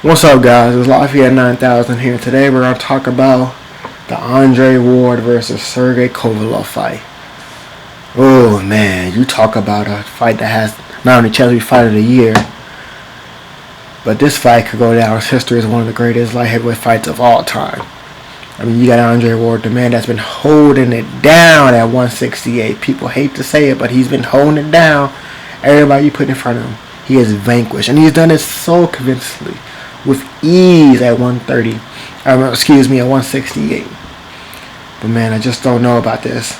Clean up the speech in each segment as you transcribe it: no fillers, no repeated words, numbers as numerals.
What's up, guys? It's Lafayette 9000 here. Today we're going to talk about the Andre Ward versus Sergey Kovalev fight. Oh man, you talk about a fight that has not only chance to be fight of the year, but this fight could go down as history as one of the greatest light heavyweight fights of all time. I mean, you got Andre Ward, the man that's been holding it down at 168. People hate to say it, but he's been holding it down. Everybody you put in front of him, he has vanquished, and he's done it so convincingly, with ease at 130. At 168. But man, I just don't know about this.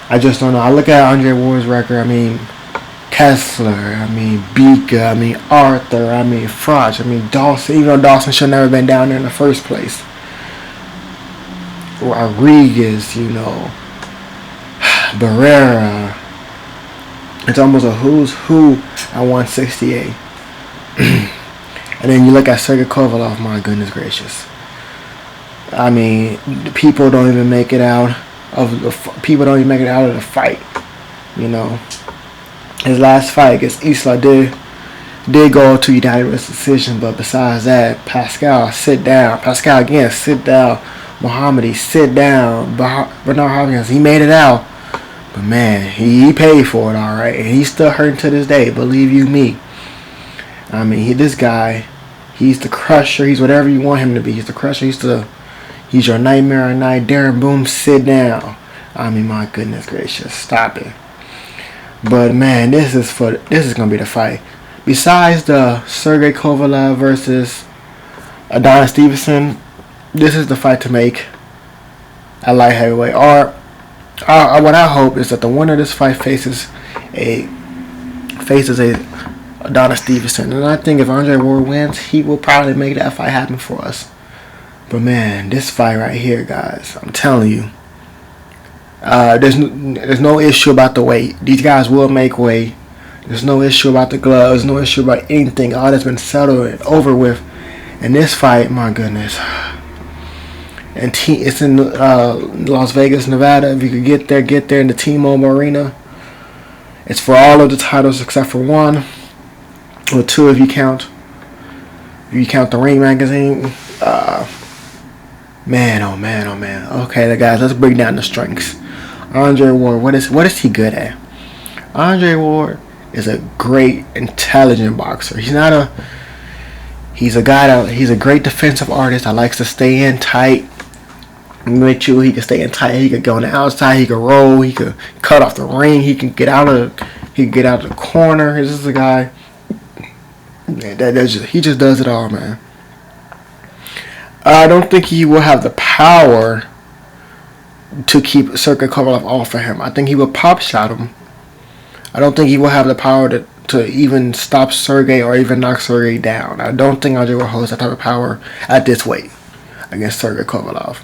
I just don't know. I look at Andre Ward's record. I mean, Kessler. I mean, Bika. I mean, Arthur. I mean, Froch. I mean, Dawson. Even though Dawson should never been down there in the first place. Rodriguez, Barrera. It's almost a who's who at 168. And then you look at Sergey Kovalev, my goodness gracious. I mean, people don't even make it out of the fight. His last fight against Isla did go to unanimous decision, but besides that, Pascal, sit down. Pascal again, sit down. Muhammadi, sit down. Bernard Hopkins, he made it out. But man, he paid for it, all right. And he's still hurting to this day, believe you me. I mean, this guy, he's the crusher. He's whatever you want him to be. He's the crusher. He's your nightmare at night. Darren Boom, sit down. I mean, my goodness gracious, stop it. But man, this is gonna be the fight. Besides the Sergey Kovalev versus Adonis Stevenson, this is the fight to make at light heavyweight. Or what I hope is that the winner of this fight faces a Adonis Stevenson. And I think if Andre Ward wins, he will probably make that fight happen for us. But man, this fight right here, guys, I'm telling you, there's no issue about the weight. These guys will make weight. There's no issue about the gloves. No issue about anything. All that's been settled and over with. And this fight, my goodness. And it's in Las Vegas, Nevada. If you could get there in the T-Mobile Arena. It's for all of the titles except for one. Or two if you count the Ring magazine. Man, oh man, oh man. Okay, guys, let's break down the strengths. Andre Ward, what is he good at? Andre Ward is a great, intelligent boxer. He's a great defensive artist that likes to stay in tight. With you, he can stay in tight. He could go on the outside. He could roll. He could cut off the ring. He can get out of the corner. This is a guy. He just does it all, man. I don't think he will have the power to keep Sergey Kovalev off of him. I think he will pop shot him. I don't think he will have the power to even stop Sergey or even knock Sergey down. I don't think Andre will hold that type of power at this weight against Sergey Kovalev.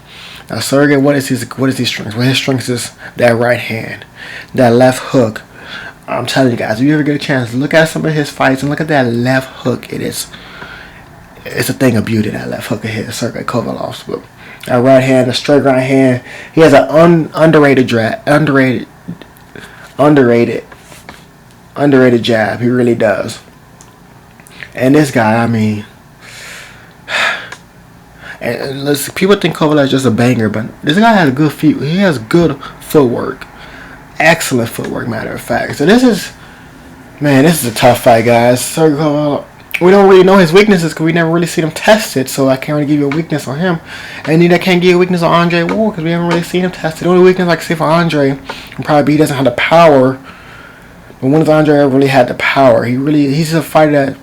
Now, Sergey, what is his strengths? Well, his strengths is that right hand, that left hook. I'm telling you guys, if you ever get a chance, look at some of his fights and look at that left hook. It's a thing of beauty, that left hook of his, Sergey Kovalev's. But that right hand, the straight right hand, he has an underrated jab. He really does. And this guy, I mean, and listen, people think Kovalev is just a banger, but this guy has good feet. He has good footwork. Excellent footwork, matter of fact. So this is a tough fight, guys. Sergey Kovalev, we don't really know his weaknesses because we never really seen him tested, so I can't really give you a weakness on him. And neither can't give you a weakness on Andre Ward because we haven't really seen him tested. The only weakness I can see for Andre would probably be he doesn't have the power. But when has Andre ever really had the power? He's a fighter that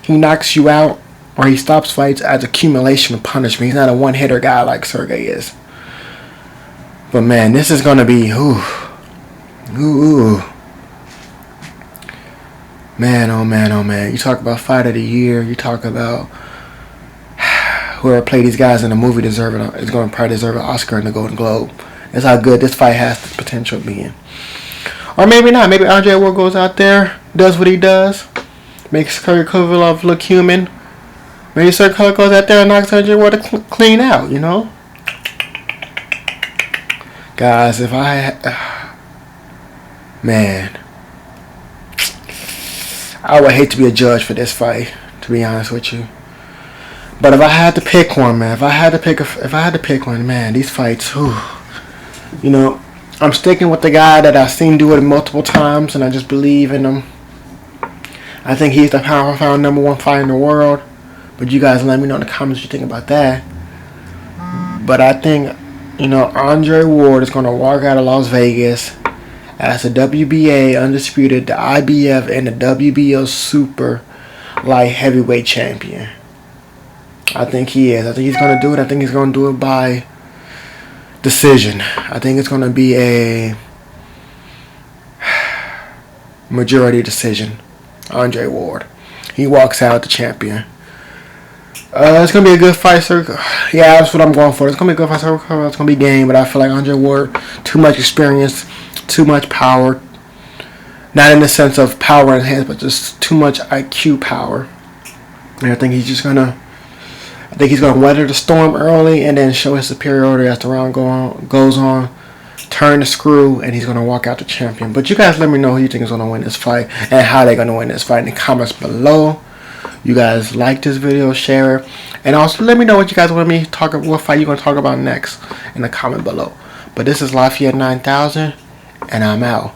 he knocks you out or he stops fights as accumulation of punishment. He's not a one-hitter guy like Sergey is. But man, this is gonna be Man, oh man, oh man. You talk about fight of the year. You talk about whoever played these guys in the movie is going to probably deserve an Oscar and the Golden Globe. That's how good this fight has the potential of being. Or maybe not. Maybe Andre Ward goes out there, does what he does, makes Sergey Kovalev look human. Maybe Sergey Kovalev goes out there and knocks Andre Ward clean out, Guys, man, I would hate to be a judge for this fight, to be honest with you. But if I had to pick one, man, if I had to pick one, man, these fights, whew, you know, I'm sticking with the guy that I've seen do it multiple times, and I just believe in him. I think he's the pound for pound #1 fighter in the world. But you guys let me know in the comments what you think about that. But I think, you know, Andre Ward is going to walk out of Las Vegas as the WBA undisputed, the IBF, and the WBO super light heavyweight champion. I think he is. I think he's going to do it. I think he's going to do it by decision. I think it's going to be a majority decision. Andre Ward. He walks out the champion. It's going to be a good fight, sir. Yeah, that's what I'm going for. It's going to be a good fight, sir. It's going to be game, but I feel like Andre Ward, too much experience, too much power. Not in the sense of power in his hands, but just too much IQ power. And I think he's just going to weather the storm early and then show his superiority as the round goes on. Turn the screw, and he's going to walk out the champion. But you guys let me know who you think is going to win this fight and how they're going to win this fight in the comments below. You guys like this video, share it, and also let me know what you guys want me to talk about, what fight you're going to talk about next in the comment below. But this is Lafayette 9000, and I'm out.